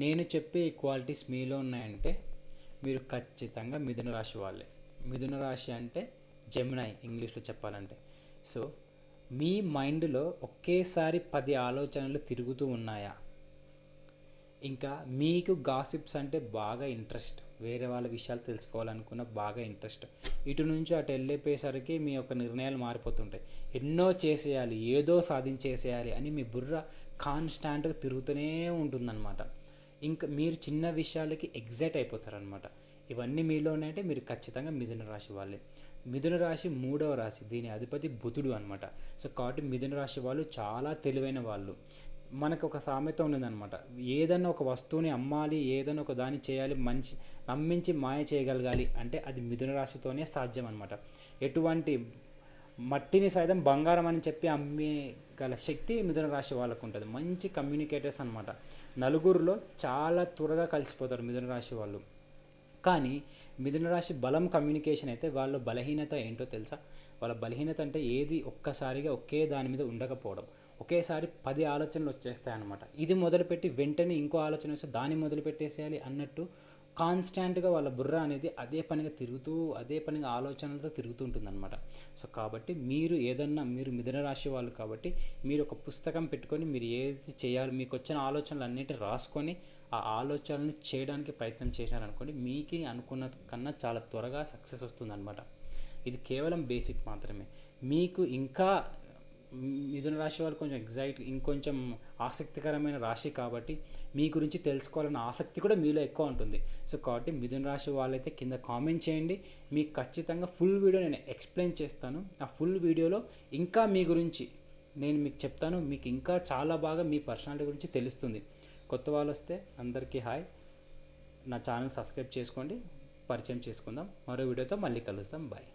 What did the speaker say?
నేను చెప్పే ఈ క్వాలిటీస్ మీలో ఉన్నాయంటే మీరు ఖచ్చితంగా మిథున రాశి వాళ్ళే. మిథున రాశి అంటే జెమినై ఇంగ్లీష్లో చెప్పాలంటే. సో మీ మైండ్లో ఒకేసారి 10 ఆలోచనలు తిరుగుతూ ఉన్నాయా? ఇంకా మీకు గాసిప్స్ అంటే బాగా ఇంట్రెస్ట్, వేరే వాళ్ళ విషయాలు తెలుసుకోవాలనుకున్న బాగా ఇంట్రెస్ట్, ఇటు నుంచి అటు వెళ్ళిపోయేసరికి మీ యొక్క నిర్ణయాలు మారిపోతుంటాయి. ఎన్నో చేసేయాలి, ఏదో సాధించేసేయాలి అని మీ బుర్ర కాన్స్టాంట్గా తిరుగుతూనే ఉంటుందన్నమాట. ఇంకా మీరు చిన్న విషయాలకి ఎగ్జైట్ అయిపోతారనమాట. ఇవన్నీ మీలో ఉన్నాయంటే మీరు ఖచ్చితంగా మిథున రాశి వాళ్ళే. మిథున రాశి 3వ రాశి, దీని అధిపతి బుధుడు అనమాట. సో కాబట్టి మిథున రాశి వాళ్ళు చాలా తెలివైన వాళ్ళు. మనకు ఒక సామెత ఉన్నదనమాట, ఏదన్నా ఒక వస్తువుని అమ్మాలి, ఏదైనా ఒక దాన్ని చేయాలి, మంచి నమ్మించి మాయ చేయగలగాలి అంటే అది మిథున రాశితోనే సాధ్యం అనమాట. ఎటువంటి మట్టిని సైతం బంగారం అని చెప్పి అమ్మే గల శక్తి మిథున రాశి వాళ్ళకు ఉంటుంది. మంచి కమ్యూనికేటర్స్ అనమాట. నలుగురిలో చాలా త్వరగా కలిసిపోతారు మిథున రాశి వాళ్ళు. కానీ మిథున రాశి బలం కమ్యూనికేషన్ అయితే, వాళ్ళ బలహీనత ఏంటో తెలుసా? వాళ్ళ బలహీనత అంటే ఏది ఒక్కసారిగా ఒకే దాని మీద ఉండకపోవడం. ఒకేసారి 10 ఆలోచనలు వచ్చేస్తాయి అన్నమాట. ఇది మొదలుపెట్టి వెంటనే ఇంకో ఆలోచన వస్తే దాన్ని మొదలుపెట్టేసేయాలి అన్నట్టు కాన్స్టాంట్గా వాళ్ళ బుర్ర అనేది అదే పనిగా తిరుగుతూ, అదే పనిగా ఆలోచనలతో తిరుగుతూ ఉంటుందన్నమాట. సో కాబట్టి మీరు మిథున రాశి వాళ్ళు కాబట్టి మీరు ఒక పుస్తకం పెట్టుకొని మీరు ఏది చేయాలి, మీకు వచ్చిన ఆలోచనలు అన్నిటిని రాసుకొని ఆ ఆలోచనలు చేయడానికి ప్రయత్నం చేశారనుకోండి, మీకు అనుకున్న కన్నా చాలా త్వరగా సక్సెస్ వస్తుందన్నమాట. ఇది కేవలం బేసిక్ మాత్రమే. మీకు ఇంకా మిథున రాశి వాళ్ళు కొంచెం ఇంకొంచెం ఆసక్తికరమైన రాశి కాబట్టి మీ గురించి తెలుసుకోవాలన్న ఆసక్తి కూడా మీలో ఎక్కువ ఉంటుంది. సో కాబట్టి మిథున రాశి వాళ్ళైతే కింద కామెంట్ చేయండి. మీకు ఖచ్చితంగా ఫుల్ వీడియో నేను ఎక్స్ప్లెయిన్ చేస్తాను. ఆ ఫుల్ వీడియోలో ఇంకా మీ గురించి నేను మీకు చెప్తాను. మీకు ఇంకా చాలా బాగా మీ పర్సనాలిటీ గురించి తెలుస్తుంది. కొత్త వాళ్ళు వస్తే అందరికీ హాయ్. నా ఛానల్ సబ్స్క్రైబ్ చేసుకోండి. పరిచయం చేసుకుందాం. మరో వీడియోతో మళ్ళీ కలుస్తాం. బాయ్.